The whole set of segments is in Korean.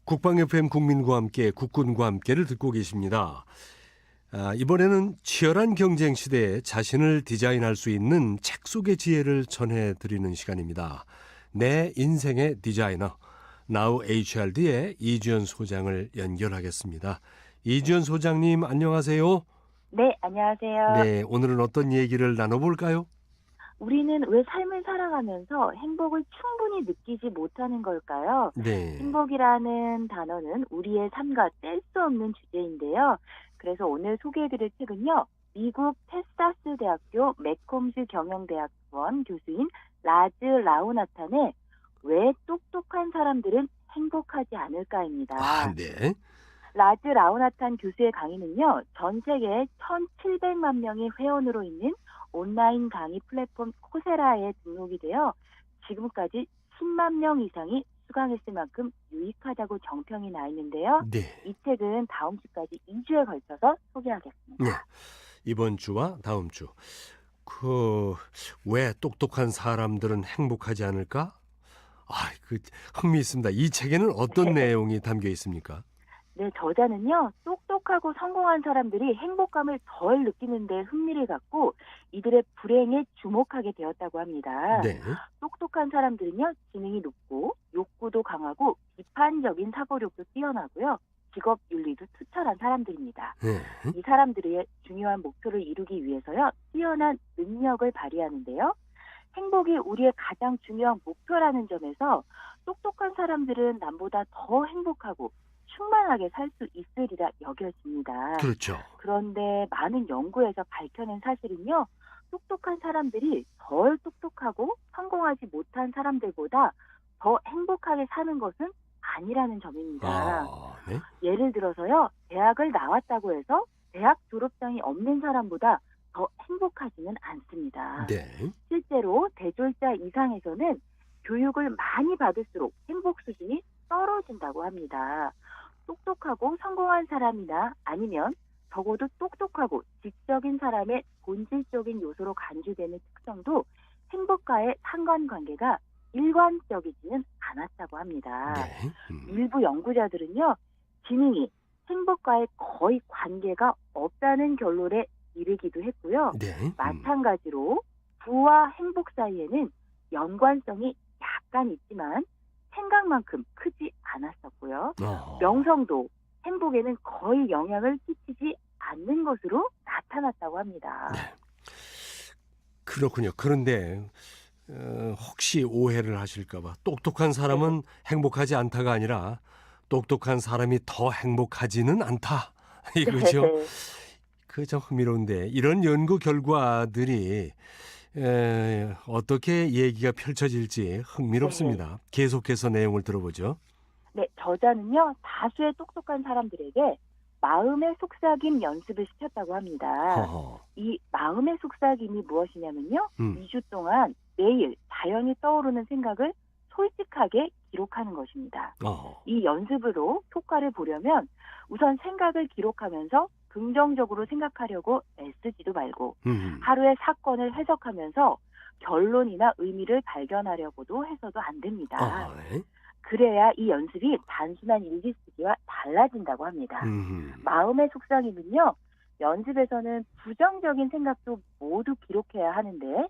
국방 FM 국민과 함께 국군과 함께를 듣고 계십니다. 이번에는 치열한 경쟁 시대에 자신을 디자인할 수 있는 책 속의 지혜를 전해드리는 시간입니다. 내 인생의 디자이너, Now HRD의 이주연 소장을 연결하겠습니다. 이주연 소장님 안녕하세요. 네, 안녕하세요. 네, 오늘은 어떤 얘기를 나눠볼까요? 우리는 왜 삶을 살아가면서 행복을 충분히 느끼지 못하는 걸까요? 네, 행복이라는 단어는 우리의 삶과 뗄 수 없는 주제인데요. 그래서 오늘 소개해드릴 책은요. 미국 텍사스 대학교 맥콤즈 경영대학원 교수인 라즈 라우나탄의 왜 똑똑한 사람들은 행복하지 않을까입니다. 네. 라즈 라우나탄 교수의 강의는요, 전 세계 1,700만 명의 회원으로 있는 온라인 강의 플랫폼 코세라에 등록이 되어 지금까지 10만 명 이상이 수강했을 만큼 유익하다고 정평이 나 있는데요. 네. 이 책은 다음 주까지 2주에 걸쳐서 소개하겠습니다. 네. 이번 주와 다음 주. 왜 똑똑한 사람들은 행복하지 않을까? 흥미있습니다. 이 책에는 어떤 내용이 담겨 있습니까? 네, 저자는요, 똑똑하고 성공한 사람들이 행복감을 덜 느끼는 데 흥미를 갖고 이들의 불행에 주목하게 되었다고 합니다. 네. 똑똑한 사람들은요, 지능이 높고 욕구도 강하고 비판적인 사고력도 뛰어나고요. 직업 윤리도 투철한 사람들입니다. 네. 이 사람들의 중요한 목표를 이루기 위해서요, 뛰어난 능력을 발휘하는데요. 행복이 우리의 가장 중요한 목표라는 점에서 똑똑한 사람들은 남보다 더 행복하고 충만하게 살 수 있으리라 여겨집니다. 그렇죠. 그런데 많은 연구에서 밝혀낸 사실은요. 똑똑한 사람들이 덜 똑똑하고 성공하지 못한 사람들보다 더 행복하게 사는 것은 아니라는 점입니다. 네. 예를 들어서요. 대학을 나왔다고 해서 대학 졸업장이 없는 사람보다 더 행복하지는 않습니다. 네. 실제로 대졸자 이상에서는 교육을 많이 받을수록 행복 수준이 떨어진다고 합니다. 똑똑하고 성공한 사람이나 아니면 적어도 똑똑하고 지적인 사람의 본질적인 요소로 간주되는 특성도 행복과의 상관관계가 일관적이지는 않았다고 합니다. 네. 일부 연구자들은요. 지능이 행복과의 거의 관계가 없다는 결론에 이르기도 했고요. 네. 마찬가지로 부와 행복 사이에는 연관성이 약간 있지만 생각만큼 크지 않았었고요. 명성도 행복에는 거의 영향을 끼치지 않는 것으로 나타났다고 합니다. 네. 그렇군요. 그런데 혹시 오해를 하실까 봐 똑똑한 사람은 행복하지 않다가 아니라 똑똑한 사람이 더 행복하지는 않다. 이거죠. 그 참 흥미로운데 이런 연구 결과들이 어떻게 얘기가 펼쳐질지 흥미롭습니다. 계속해서 내용을 들어보죠. 네, 저자는요. 다수의 똑똑한 사람들에게 마음의 속삭임 연습을 시켰다고 합니다. 이 마음의 속삭임이 무엇이냐면요. 2주 동안 매일 자연히 떠오르는 생각을 솔직하게 기록하는 것입니다. 이 연습으로 효과를 보려면 우선 생각을 기록하면서 긍정적으로 생각하려고 애쓰지도 말고 하루의 사건을 해석하면서 결론이나 의미를 발견하려고도 해서도 안 됩니다. 네. 그래야 이 연습이 단순한 일기쓰기와 달라진다고 합니다. 마음의 속삭임은요. 연습에서는 부정적인 생각도 모두 기록해야 하는데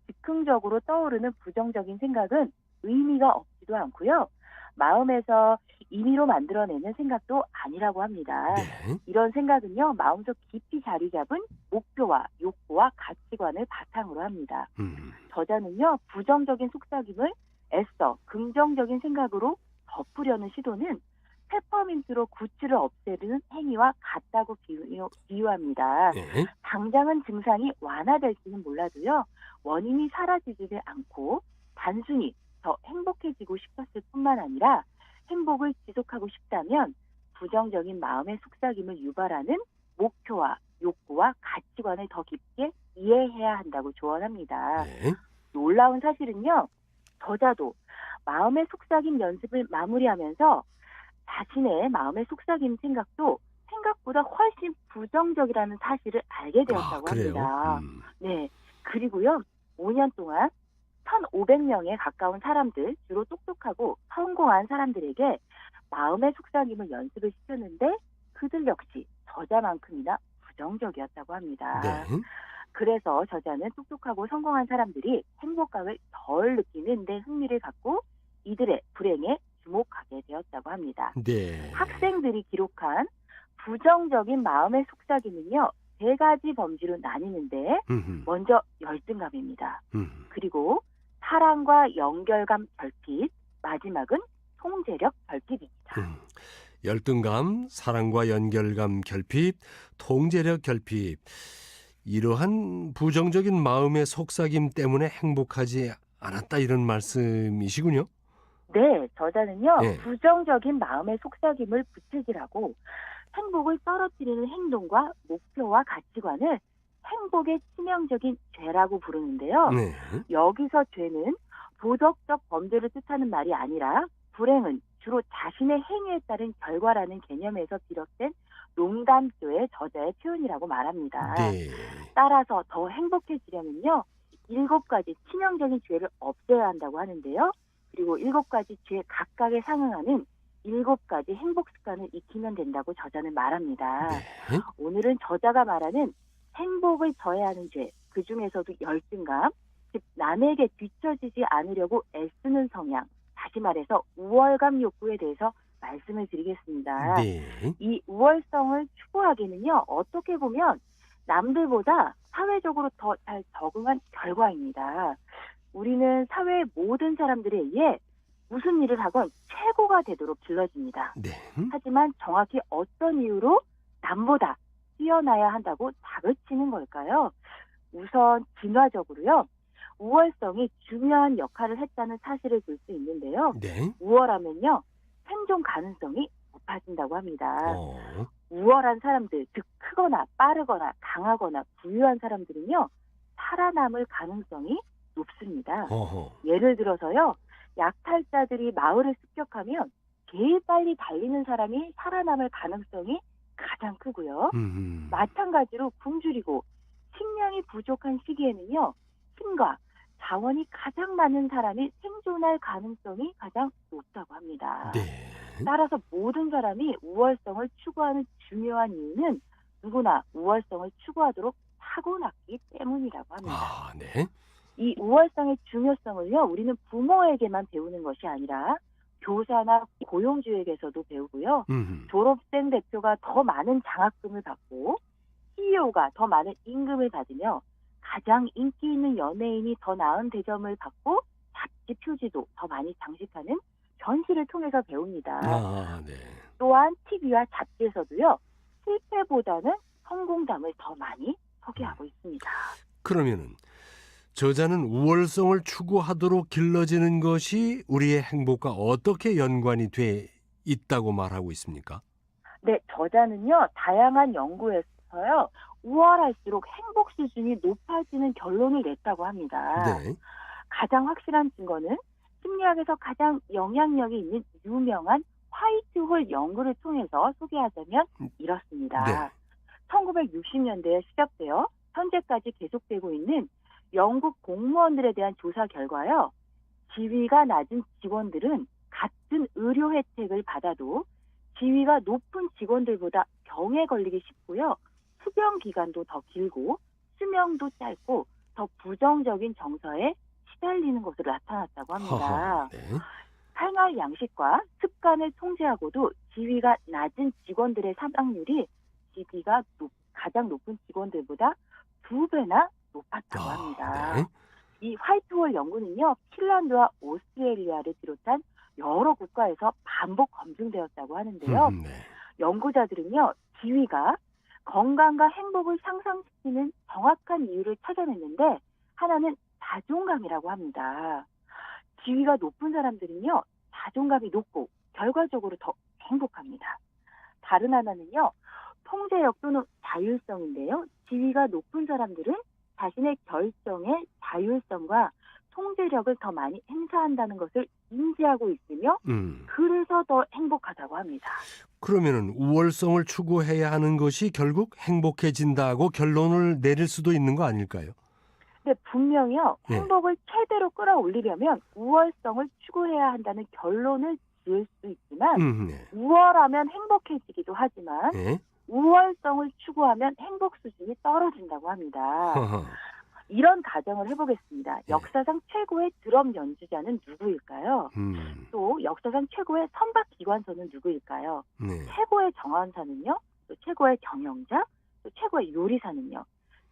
즉흥적으로 떠오르는 부정적인 생각은 의미가 없지도 않고요. 마음에서 임의로 만들어내는 생각도 아니라고 합니다. 네. 이런 생각은요. 마음속 깊이 자리 잡은 목표와 욕구와 가치관을 바탕으로 합니다. 저자는요. 부정적인 속삭임을 애써 긍정적인 생각으로 덮으려는 시도는 페퍼민트로 구취를 없애는 행위와 같다고 비유합니다. 네. 당장은 증상이 완화될지는 몰라도요. 원인이 사라지지를 않고 단순히 더 행복해지고 싶었을 뿐만 아니라 행복을 지속하고 싶다면 부정적인 마음의 속삭임을 유발하는 목표와 욕구와 가치관을 더 깊게 이해해야 한다고 조언합니다. 네. 놀라운 사실은요. 저자도 마음의 속삭임 연습을 마무리하면서 자신의 마음의 속삭임 생각도 생각보다 훨씬 부정적이라는 사실을 알게 되었다고 합니다. 네. 그리고요. 5년 동안 1,500명에 가까운 사람들, 주로 똑똑하고 성공한 사람들에게 마음의 속삭임을 연습을 시켰는데 그들 역시 저자만큼이나 부정적이었다고 합니다. 네. 그래서 저자는 똑똑하고 성공한 사람들이 행복감을 덜 느끼는 데 흥미를 갖고 이들의 불행에 주목하게 되었다고 합니다. 네. 학생들이 기록한 부정적인 마음의 속삭임은요, 세 가지 범주로 나뉘는데 음흠. 먼저 열등감입니다. 음. 그리고 사랑과 연결감 결핍, 마지막은 통제력 결핍입니다. 열등감, 사랑과 연결감 결핍, 통제력 결핍. 이러한 부정적인 마음의 속삭임 때문에 행복하지 않았다 이런 말씀이시군요. 네, 저자는요, 네. 부정적인 마음의 속삭임을 부채질하고 행복을 떨어뜨리는 행동과 목표와 가치관을 행복의 치명적인 죄라고 부르는데요. 네. 여기서 죄는 도덕적 범죄를 뜻하는 말이 아니라 불행은 주로 자신의 행위에 따른 결과라는 개념에서 비롯된 농담조의 저자의 표현이라고 말합니다. 네. 따라서 더 행복해지려면요, 7가지 치명적인 죄를 없애야 한다고 하는데요. 그리고 7가지 죄 각각에 상응하는 7가지 행복 습관을 익히면 된다고 저자는 말합니다. 네. 오늘은 저자가 말하는 행복을 저해하는 죄, 그 중에서도 열등감, 즉 남에게 뒤처지지 않으려고 애쓰는 성향, 다시 말해서 우월감 욕구에 대해서 말씀을 드리겠습니다. 네. 이 우월성을 추구하기는요, 어떻게 보면 남들보다 사회적으로 더 잘 적응한 결과입니다. 우리는 사회의 모든 사람들에 의해 무슨 일을 하건 최고가 되도록 길러집니다. 네. 하지만 정확히 어떤 이유로 남보다 뛰어나야 한다고 다그치는 걸까요? 우선 진화적으로요, 우월성이 중요한 역할을 했다는 사실을 볼 수 있는데요. 네. 우월하면요, 생존 가능성이 높아진다고 합니다. 어. 우월한 사람들, 즉 크거나 빠르거나 강하거나 부유한 사람들은요, 살아남을 가능성이 높습니다. 어허. 예를 들어서요, 약탈자들이 마을을 습격하면 제일 빨리 달리는 사람이 살아남을 가능성이 가장 크고요. 마찬가지로 굶주리고 식량이 부족한 시기에는요, 힘과 자원이 가장 많은 사람이 생존할 가능성이 가장 높다고 합니다. 네. 따라서 모든 사람이 우월성을 추구하는 중요한 이유는 누구나 우월성을 추구하도록 타고났기 때문이라고 합니다. 아, 네. 이 우월성의 중요성을요, 우리는 부모에게만 배우는 것이 아니라 교사나 고용주에게서도 배우고요. 졸업생 대표가 더 많은 장학금을 받고 CEO가 더 많은 임금을 받으며 가장 인기 있는 연예인이 더 나은 대접을 받고 잡지 표지도 더 많이 장식하는 현실을 통해서 배웁니다. 아, 네. 또한 TV와 잡지에서도요, 실패보다는 성공담을 더 많이 소개하고 있습니다. 그러면은 저자는 우월성을 추구하도록 길러지는 것이 우리의 행복과 어떻게 연관이 돼 있다고 말하고 있습니까? 네, 저자는요, 다양한 연구에서요, 우월할수록 행복 수준이 높아지는 결론을 냈다고 합니다. 네. 가장 확실한 증거는 심리학에서 가장 영향력이 있는 유명한 화이트홀 연구를 통해서 소개하자면 이렇습니다. 네. 1960년대에 시작되어 현재까지 계속되고 있는 영국 공무원들에 대한 조사 결과요, 지위가 낮은 직원들은 같은 의료 혜택을 받아도 지위가 높은 직원들보다 병에 걸리기 쉽고요, 수병 기간도 더 길고 수명도 짧고 더 부정적인 정서에 시달리는 것으로 나타났다고 합니다. 허허, 네. 생활 양식과 습관을 통제하고도 지위가 낮은 직원들의 사망률이 지위가 가장 높은 직원들보다 2배나 높았다고 합니다. 네. 이 화이트홀 연구는요, 핀란드와 오스트레일리아를 비롯한 여러 국가에서 반복 검증되었다고 하는데요. 네. 연구자들은요, 지위가 건강과 행복을 상승시키는 정확한 이유를 찾아냈는데 하나는 자존감이라고 합니다. 지위가 높은 사람들은요, 자존감이 높고 결과적으로 더 행복합니다. 다른 하나는요, 통제력 또는 자율성인데요. 지위가 높은 사람들은 자신의 결정의 자율성과 통제력을 더 많이 행사한다는 것을 인지하고 있으며 그래서 더 행복하다고 합니다. 그러면은 우월성을 추구해야 하는 것이 결국 행복해진다고 결론을 내릴 수도 있는 거 아닐까요? 네, 분명히요. 네. 행복을 최대로 끌어올리려면 우월성을 추구해야 한다는 결론을 지을 수 있지만 네. 우월하면 행복해지기도 하지만 네. 우월성을 추구하면 행복 수준이 떨어진다고 합니다. 허허. 이런 가정을 해보겠습니다. 예. 역사상 최고의 드럼 연주자는 누구일까요? 또 역사상 최고의 선박 기관소는 누구일까요? 네. 최고의 정원사는요? 또 최고의 경영자? 또 최고의 요리사는요?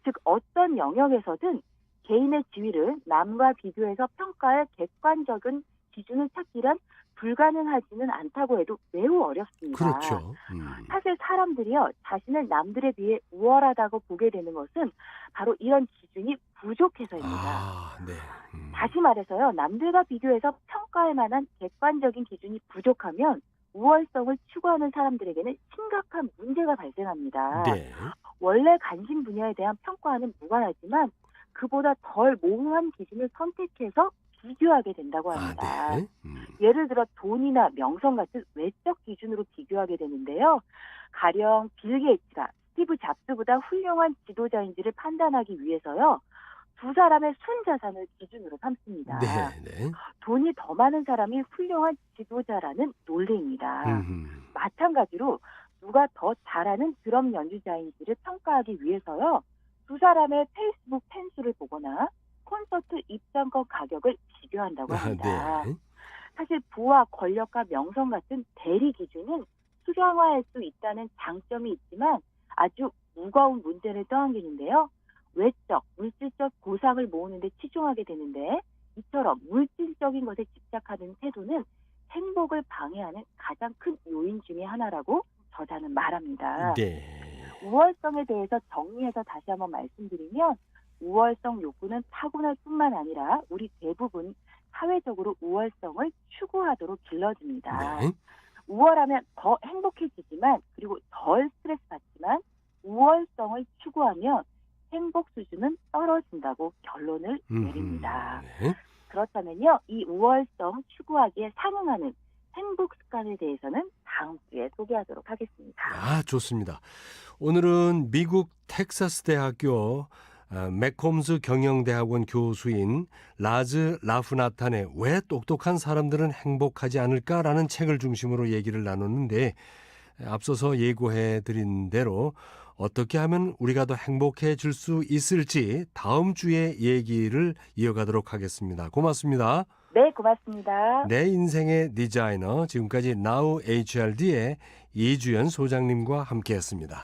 즉 어떤 영역에서든 개인의 지위를 남과 비교해서 평가할 객관적인 기준을 찾기란 불가능하지는 않다고 해도 매우 어렵습니다. 그렇죠. 사실 사람들이요, 자신을 남들에 비해 우월하다고 보게 되는 것은 바로 이런 기준이 부족해서입니다. 아, 네. 다시 말해서요, 남들과 비교해서 평가할 만한 객관적인 기준이 부족하면 우월성을 추구하는 사람들에게는 심각한 문제가 발생합니다. 네. 원래 관심 분야에 대한 평가와는 무관하지만 그보다 덜 모호한 기준을 선택해서 비교하게 된다고 합니다. 아, 네. 예를 들어 돈이나 명성 같은 외적 기준으로 비교하게 되는데요. 가령 빌 게이츠가 스티브 잡스보다 훌륭한 지도자인지를 판단하기 위해서요. 두 사람의 순자산을 기준으로 삼습니다. 네, 네. 돈이 더 많은 사람이 훌륭한 지도자라는 논리입니다. 마찬가지로 누가 더 잘하는 드럼 연주자인지를 평가하기 위해서요. 두 사람의 페이스북 팬수를 보거나 콘서트 입장권 가격을 비교한다고 합니다. 네. 사실 부와 권력과 명성 같은 대리 기준은 수량화할 수 있다는 장점이 있지만 아주 무거운 문제를 떠안기는데요. 외적, 물질적 보상을 모으는 데 치중하게 되는데 이처럼 물질적인 것에 집착하는 태도는 행복을 방해하는 가장 큰 요인 중에 하나라고 저자는 말합니다. 네. 우월성에 대해서 정리해서 다시 한번 말씀드리면 우월성 욕구는 타고날 뿐만 아니라 우리 대부분 사회적으로 우월성을 추구하도록 길러집니다. 네. 우월하면 더 행복해지지만 그리고 덜 스트레스 받지만 우월성을 추구하면 행복 수준은 떨어진다고 결론을 내립니다. 네. 그렇다면요, 이 우월성 추구하기에 상응하는 행복 습관에 대해서는 다음 주에 소개하도록 하겠습니다. 아, 좋습니다. 오늘은 미국 텍사스 대학교 맥홈즈 경영대학원 교수인 라즈 라프나탄의 왜 똑똑한 사람들은 행복하지 않을까라는 책을 중심으로 얘기를 나눴는데 앞서서 예고해 드린 대로 어떻게 하면 우리가 더 행복해질 수 있을지 다음 주에 얘기를 이어가도록 하겠습니다. 고맙습니다. 네, 고맙습니다. 내 인생의 디자이너 지금까지 Now HRD의 이주연 소장님과 함께했습니다.